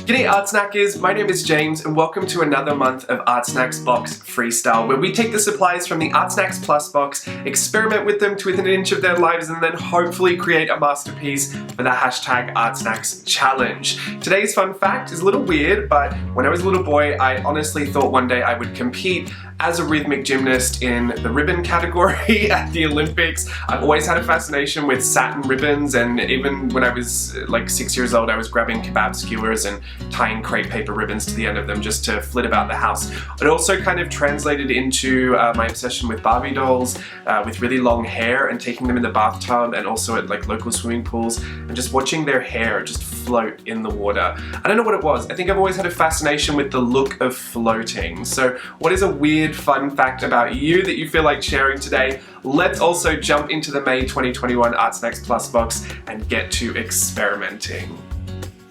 G'day Art Snackers, my name is James and welcome to another month of ArtSnacks Box Freestyle, where we take the supplies from the ArtSnacks Plus box, experiment with them to within an inch of their lives, and then hopefully create a masterpiece for the hashtag ArtSnacks Challenge. Today's fun fact is a little weird, but when I was a little boy, I honestly thought one day I would compete as a rhythmic gymnast in the ribbon category at the Olympics. I've always had a fascination with satin ribbons, and even when I was like 6 years old, I was grabbing kebab skewers and tying crepe paper ribbons to the end of them just to flit about the house. It also kind of translated into my obsession with Barbie dolls with really long hair, and taking them in the bathtub and also at like local swimming pools and just watching their hair just float in the water. I don't know what it was. I think I've always had a fascination with the look of floating. So what is a weird fun fact about you that you feel like sharing today? Let's also jump into the May 2021 ArtSnacks Plus box and get to experimenting.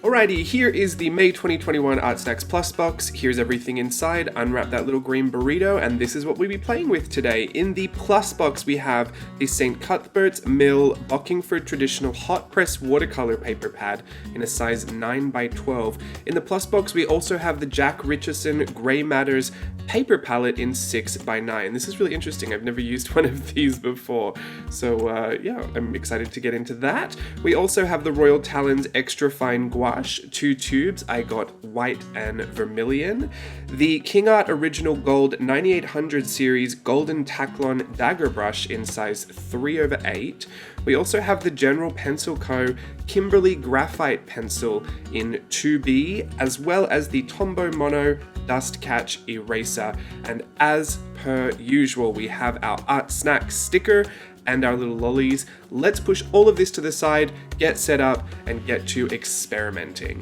Alrighty, here is the May 2021 ArtSnacks Plus box. Here's everything inside. Unwrap that little green burrito, and this is what we'll be playing with today. In the Plus box, we have the St. Cuthbert's Mill Bockingford Traditional Hot Press Watercolor Paper Pad in a size 9x12. In the Plus box, we also have the Jack Richardson Grey Matters Paper Palette in 6x9. This is really interesting. I've never used one of these before. So yeah, I'm excited to get into that. We also have the Royal Talons Extra Fine Gouache, 2 tubes. I got white and vermilion. The King Art Original Gold 9800 series Golden Taklon Dagger brush in size 3/8. We also have the General Pencil Co. Kimberly Graphite pencil in 2B, as well as the Tombow Mono Dust Catch eraser. And as per usual, we have our Art Snacks sticker and our little lollies. Let's push all of this to the side, get set up, and get to experimenting.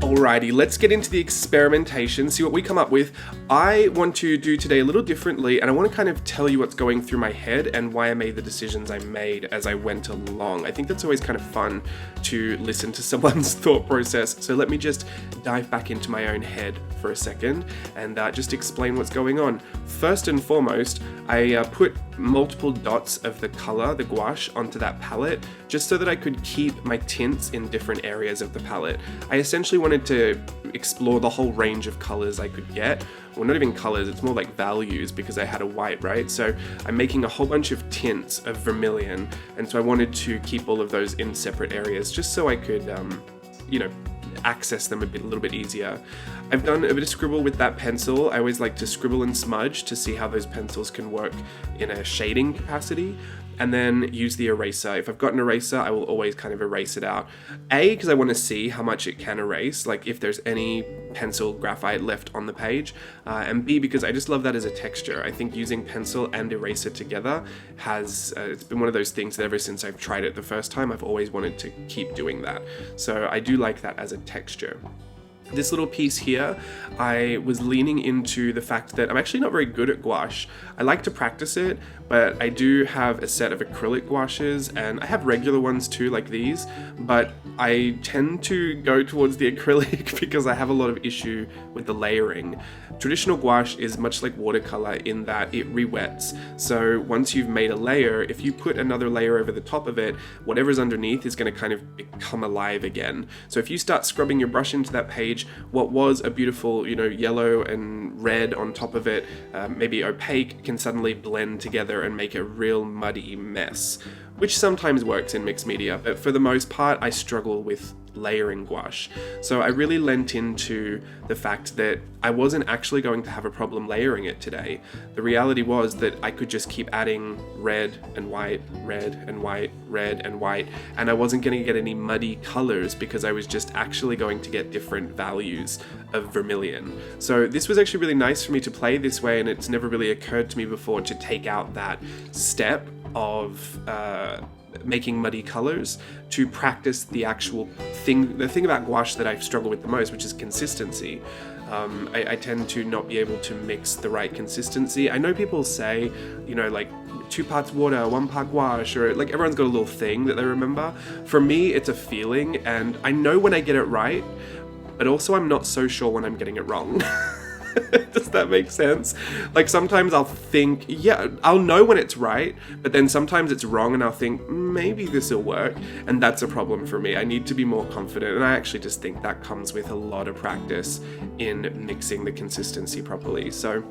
Alrighty, let's get into the experimentation, see what we come up with. I want to do today a little differently, and I want to kind of tell you what's going through my head and why I made the decisions I made as I went along. I think that's always kind of fun to listen to someone's thought process, so let me just dive back into my own head for a second and just explain what's going on. First and foremost, I put multiple dots of the color, the gouache, onto that palette just so that I could keep my tints in different areas of the palette. I essentially wanted to explore the whole range of colors I could get. Well, not even colors, it's more like values because I had a white, right? So I'm making a whole bunch of tints of vermilion, and so I wanted to keep all of those in separate areas just so I could, you know, access them a little bit easier. I've done a bit of scribble with that pencil. I always like to scribble and smudge to see how those pencils can work in a shading capacity, and then use the eraser. If I've got an eraser, I will always kind of erase it out. A, because I want to see how much it can erase, like if there's any pencil graphite left on the page, and B, because I just love that as a texture. I think using pencil and eraser together has, it's been one of those things that ever since I've tried it the first time, I've always wanted to keep doing that. So I do like that as a texture. This little piece here, I was leaning into the fact that I'm actually not very good at gouache. I like to practice it, but I do have a set of acrylic gouaches, and I have regular ones too, like these, but I tend to go towards the acrylic because I have a lot of issue with the layering. Traditional gouache is much like watercolor in that it re-wets. So once you've made a layer, if you put another layer over the top of it, whatever's underneath is going to kind of become alive again. So if you start scrubbing your brush into that page, what was a beautiful, you know, yellow and red on top of it, maybe opaque, can suddenly blend together and make a real muddy mess, which sometimes works in mixed media, but for the most part, I struggle with layering gouache. So I really lent into the fact that I wasn't actually going to have a problem layering it today. The reality was that I could just keep adding red and white, red and white, red and white, and I wasn't going to get any muddy colors because I was just actually going to get different values of vermilion. So this was actually really nice for me to play this way, and it's never really occurred to me before to take out that step of making muddy colors to practice the actual thing, the thing about gouache that I struggle with the most, which is consistency. I tend to not be able to mix the right consistency. I know people say, you know, like 2 parts water, 1 part gouache, or like everyone's got a little thing that they remember. For me, it's a feeling, and I know when I get it right, but also I'm not so sure when I'm getting it wrong. Does that make sense? Like sometimes I'll think, yeah, I'll know when it's right, but then sometimes it's wrong and I'll think, maybe this will work. And that's a problem for me. I need to be more confident. And I actually just think that comes with a lot of practice in mixing the consistency properly. So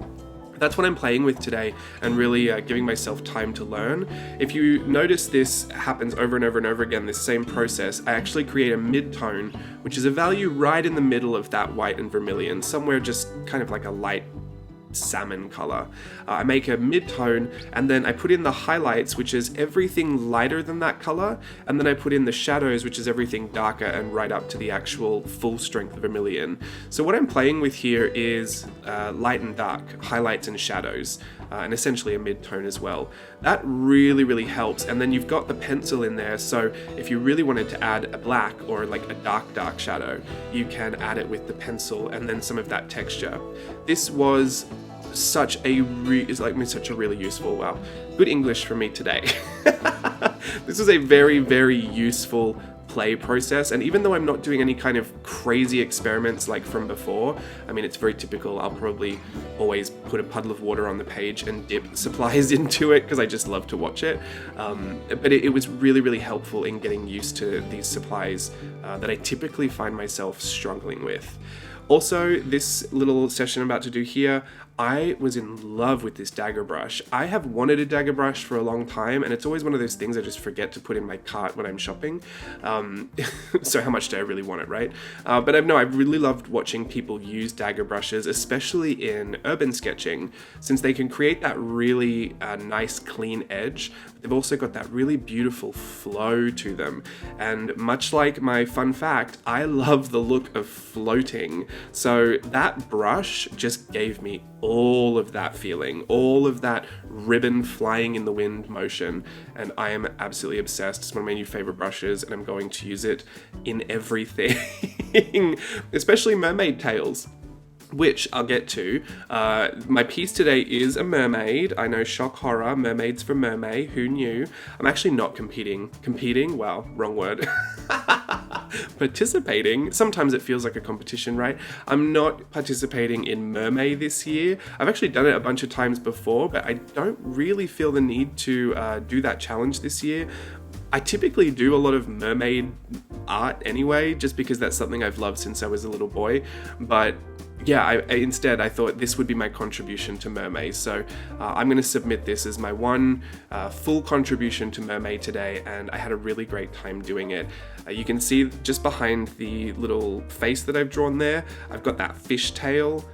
that's what I'm playing with today and really giving myself time to learn. If you notice this happens over and over and over again, this same process, I actually create a mid-tone, which is a value right in the middle of that white and vermilion, somewhere just kind of like a light salmon color. I make a mid-tone and then I put in the highlights, which is everything lighter than that color, and then I put in the shadows, which is everything darker and right up to the actual full strength vermilion. So what I'm playing with here is light and dark, highlights and shadows, and essentially a mid-tone as well. That really helps. And then you've got the pencil in there, so if you really wanted to add a black or like a dark shadow, you can add it with the pencil and then some of that texture. This was such a really useful, wow, good English for me today. This was a very useful play process, and even though I'm not doing any kind of crazy experiments like from before, I mean, it's very typical. I'll probably always put a puddle of water on the page and dip supplies into it because I just love to watch it, but it was really helpful in getting used to these supplies that I typically find myself struggling with. Also, this little session I'm about to do here, I was in love with this Dagger brush. I have wanted a Dagger brush for a long time, and it's always one of those things I just forget to put in my cart when I'm shopping. So how much do I really want it, right? But I've really loved watching people use Dagger brushes, especially in urban sketching, since they can create that really nice clean edge. They've also got that really beautiful flow to them. And much like my fun fact, I love the look of floating. So that brush just gave me all of that feeling, all of that ribbon flying in the wind motion, and I am absolutely obsessed. It's one of my new favorite brushes, and I'm going to use it in everything, especially mermaid tails, which I'll get to. My piece today is a mermaid. I know, shock horror, mermaids for mermaid, who knew? I'm actually not competing, well, wrong word. Participating. Sometimes it feels like a competition, right? I'm not participating in mermaid this year. I've actually done it a bunch of times before, but I don't really feel the need to do that challenge this year. I typically do a lot of mermaid art anyway, just because that's something I've loved since I was a little boy, but yeah, instead I thought this would be my contribution to mermaid. So I'm going to submit this as my one full contribution to mermaid today, and I had a really great time doing it. You can see just behind the little face that I've drawn there, I've got that fishtail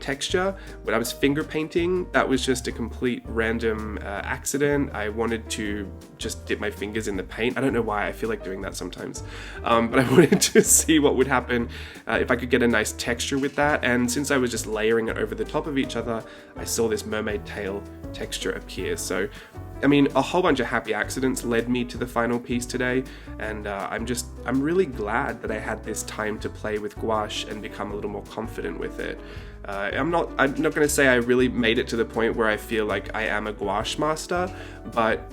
texture. When I was finger painting, that was just a complete random accident. I wanted to just dip my fingers in the paint. I don't know why, I feel like doing that sometimes. But I wanted to see what would happen if I could get a nice texture with that. And since I was just layering it over the top of each other, I saw this mermaid tail texture appear. So, I mean, a whole bunch of happy accidents led me to the final piece today, and I'm really glad that I had this time to play with gouache and become a little more confident with it. I'm not going to say I really made it to the point where I feel like I am a gouache master, but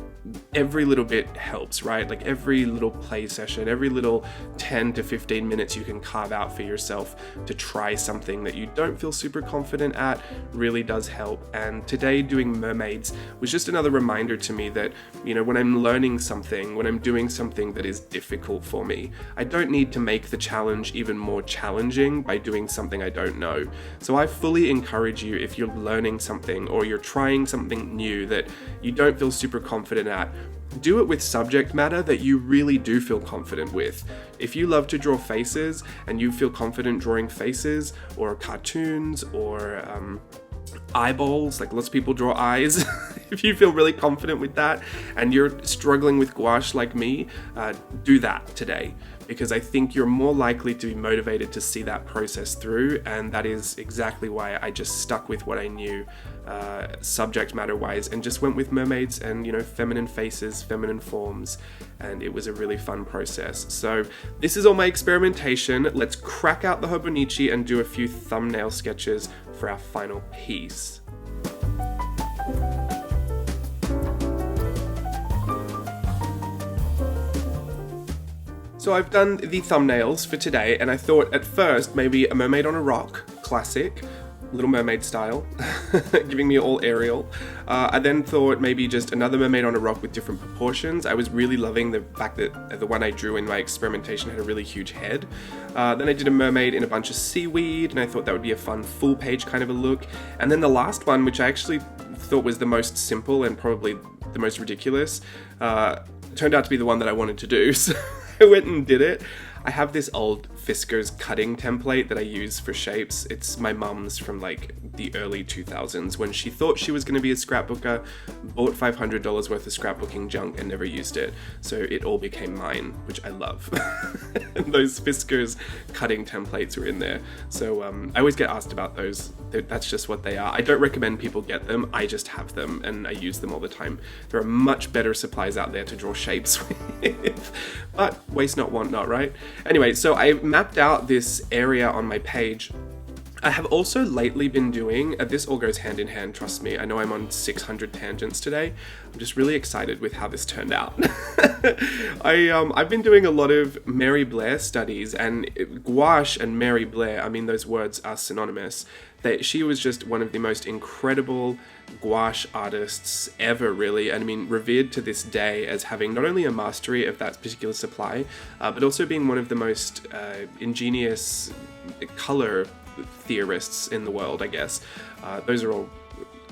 every little bit helps, right? Like every little play session, every little 10 to 15 minutes you can carve out for yourself to try something that you don't feel super confident at really does help. And today doing mermaids was just another reminder to me that, you know, when I'm learning something, when I'm doing something that is difficult for me, I don't need to make the challenge even more challenging by doing something I don't know. So I fully encourage you, if you're learning something or you're trying something new that you don't feel super confident at, do it with subject matter that you really do feel confident with. If you love to draw faces and you feel confident drawing faces or cartoons or eyeballs, like lots of people draw eyes, if you feel really confident with that and you're struggling with gouache like me, do that today, because I think you're more likely to be motivated to see that process through, and that is exactly why I just stuck with what I knew subject matter wise and just went with mermaids and, you know, feminine faces, feminine forms, and it was a really fun process. So this is all my experimentation. Let's crack out the Hobonichi and do a few thumbnail sketches for our final piece. So I've done the thumbnails for today, and I thought at first maybe a mermaid on a rock, classic, Little Mermaid style, giving me all Ariel. I then thought maybe just another mermaid on a rock with different proportions. I was really loving the fact that the one I drew in my experimentation had a really huge head. Then I did a mermaid in a bunch of seaweed, and I thought that would be a fun full page kind of a look. And then the last one, which I actually thought was the most simple and probably the most ridiculous, turned out to be the one that I wanted to do, so I went and did it. I have this old Fisker's cutting template that I use for shapes. It's my mum's from like the early 2000s when she thought she was going to be a scrapbooker, bought $500 worth of scrapbooking junk and never used it. So it all became mine, which I love. And those Fisker's cutting templates were in there. So I always get asked about those. That's just what they are. I don't recommend people get them. I just have them and I use them all the time. There are much better supplies out there to draw shapes with. But waste not, want not, right? Anyway, so I mapped out this area on my page. I have also lately been doing, this all goes hand in hand, trust me. I know I'm on 600 tangents today. I'm just really excited with how this turned out. I've been doing a lot of Mary Blair studies, and gouache and Mary Blair, I mean, those words are synonymous. She was just one of the most incredible gouache artists ever, really, and I mean, revered to this day as having not only a mastery of that particular supply, but also being one of the most ingenious color theorists in the world, I guess. Those are all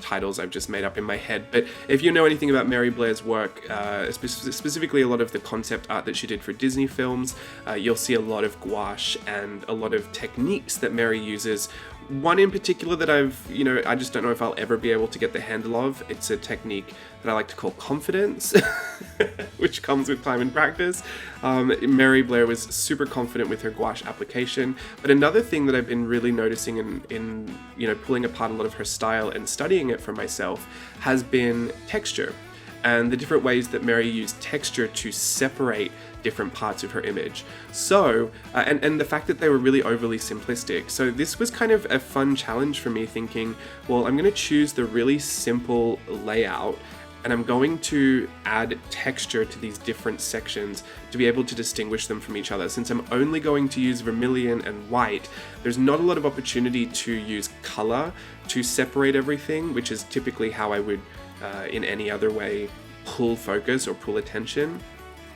titles I've just made up in my head, but if you know anything about Mary Blair's work, specifically a lot of the concept art that she did for Disney films, you'll see a lot of gouache and a lot of techniques that Mary uses. One in particular that I just don't know if I'll ever be able to get the handle of. It's a technique that I like to call confidence, which comes with time and practice. Mary Blair was super confident with her gouache application. But another thing that I've been really noticing in pulling apart a lot of her style and studying it for myself has been texture, and the different ways that Mary used texture to separate different parts of her image. So, and the fact that they were really overly simplistic. So this was kind of a fun challenge for me, thinking, well, I'm going to choose the really simple layout and I'm going to add texture to these different sections to be able to distinguish them from each other. Since I'm only going to use vermilion and white, there's not a lot of opportunity to use color to separate everything, which is typically how I would, in any other way, pull focus or pull attention.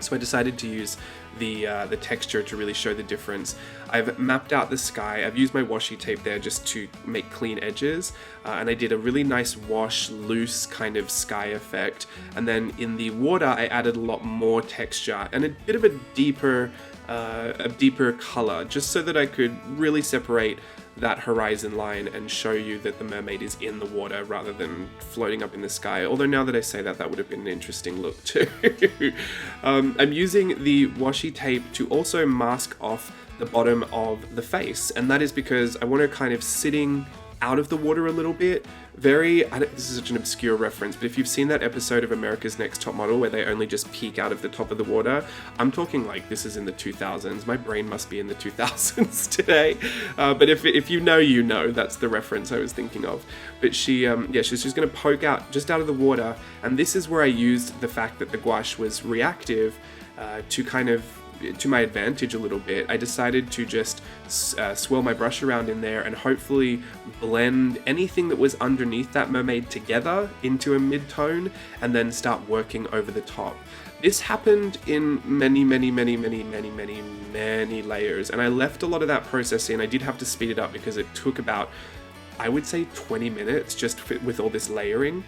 So I decided to use the texture to really show the difference. I've mapped out the sky. I've used my washi tape there just to make clean edges, and I did a really nice wash, loose kind of sky effect. And then in the water, I added a lot more texture and a bit of a deeper color, just so that I could really separate that horizon line and show you that the mermaid is in the water rather than floating up in the sky. Although now that I say that, that would have been an interesting look too. I'm using the washi tape to also mask off the bottom of the face, and that is because I want her kind of sitting out of the water a little bit. This is such an obscure reference, but if you've seen that episode of America's Next Top Model where they only just peek out of the top of the water, I'm talking like this is in the 2000s. My brain must be in the 2000s today. But if you know, that's the reference I was thinking of. But she's just going to poke out just out of the water, and this is where I used the fact that the gouache was reactive to my advantage a little bit. I decided to just swirl my brush around in there and hopefully blend anything that was underneath that mermaid together into a mid-tone and then start working over the top. This happened in many layers, and I left a lot of that process in. I did have to speed it up because it took about, I would say, 20 minutes just with all this layering.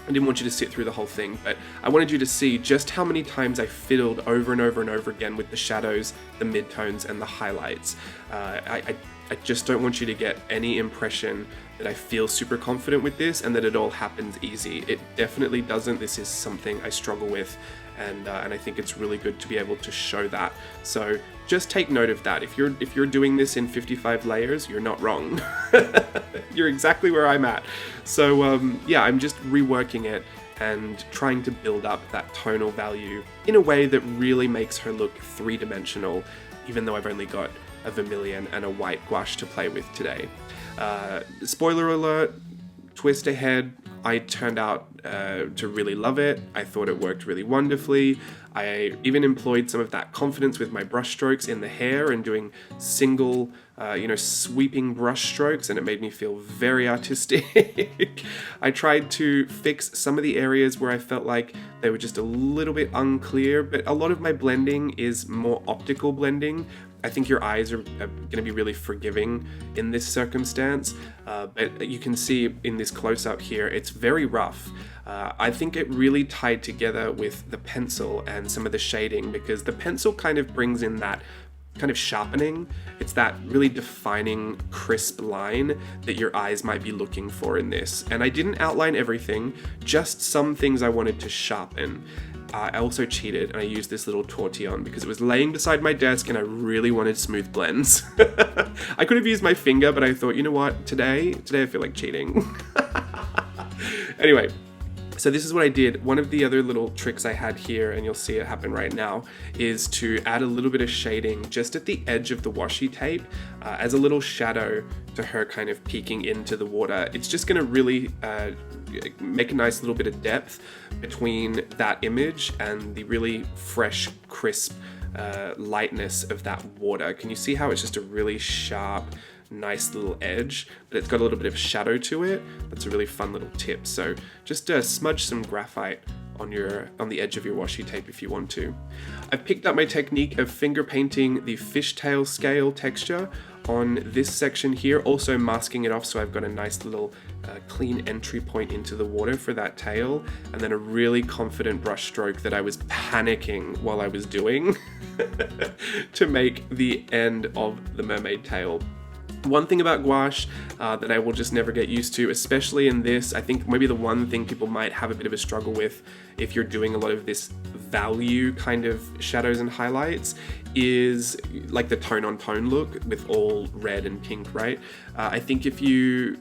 I didn't want you to sit through the whole thing, but I wanted you to see just how many times I fiddled over and over and over again with the shadows, the midtones, and the highlights. I just don't want you to get any impression that I feel super confident with this and that it all happens easy. It definitely doesn't. This is something I struggle with, and I think it's really good to be able to show that. So just take note of that. If you're doing this in 55 layers, you're not wrong. You're exactly where I'm at. So I'm just reworking it and trying to build up that tonal value in a way that really makes her look three-dimensional, even though I've only got a vermilion and a white gouache to play with today. Spoiler alert, twist ahead, I turned out to really love it. I thought it worked really wonderfully. I even employed some of that confidence with my brush strokes in the hair and doing single, sweeping brush strokes, and it made me feel very artistic. I tried to fix some of the areas where I felt like they were just a little bit unclear, but a lot of my blending is more optical blending. I think your eyes are going to be really forgiving in this circumstance, but you can see in this close-up here, it's very rough. I think it really tied together with the pencil and some of the shading, because the pencil kind of brings in that kind of sharpening. It's that really defining, crisp line that your eyes might be looking for in this. And I didn't outline everything, just some things I wanted to sharpen. I also cheated and I used this little tortillon because it was laying beside my desk and I really wanted smooth blends. I could have used my finger, but I thought, you know what, today I feel like cheating. Anyway, so this is what I did. One of the other little tricks I had here, and you'll see it happen right now, is to add a little bit of shading just at the edge of the washi tape as a little shadow to her kind of peeking into the water. It's just gonna really make a nice little bit of depth between that image and the really fresh, crisp lightness of that water. Can you see how it's just a really sharp, nice little edge, but it's got a little bit of shadow to it? That's a really fun little tip. So just smudge some graphite on the edge of your washi tape if you want to. I've picked up my technique of finger painting the fishtail scale texture on this section here, also masking it off so I've got a nice little clean entry point into the water for that tail, and then a really confident brush stroke that I was panicking while I was doing to make the end of the mermaid tail. One thing about gouache that I will just never get used to, especially in this, I think maybe the one thing people might have a bit of a struggle with if you're doing a lot of this value kind of shadows and highlights, is like the tone on tone look with all red and pink, right? I think if you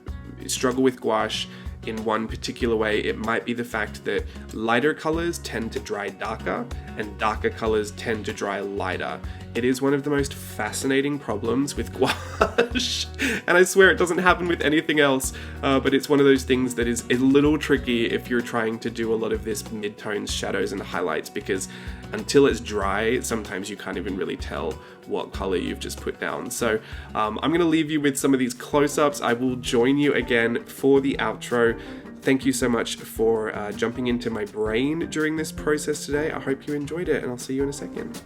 struggle with gouache in one particular way, it might be the fact that lighter colors tend to dry darker and darker colors tend to dry lighter. It is one of the most fascinating problems with gouache, and I swear it doesn't happen with anything else, but it's one of those things that is a little tricky if you're trying to do a lot of this mid-tones, shadows, and highlights, because until it's dry, sometimes you can't even really tell what color you've just put down. So I'm gonna leave you with some of these close-ups. I will join you again for the outro. Thank you so much for jumping into my brain during this process today. I hope you enjoyed it, and I'll see you in a second.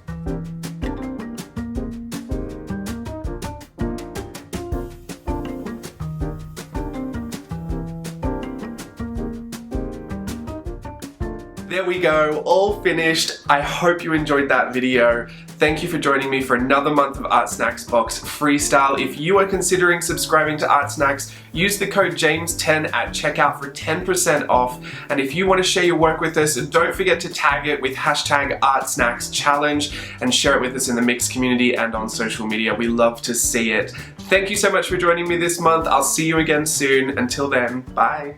There we go, all finished. I hope you enjoyed that video. Thank you for joining me for another month of ArtSnacks Box Freestyle. If you are considering subscribing to ArtSnacks, use the code JAMES10 at checkout for 10% off. And if you want to share your work with us, don't forget to tag it with hashtag ArtSnacksChallenge and share it with us in the Mix community and on social media. We love to see it. Thank you so much for joining me this month. I'll see you again soon. Until then, bye.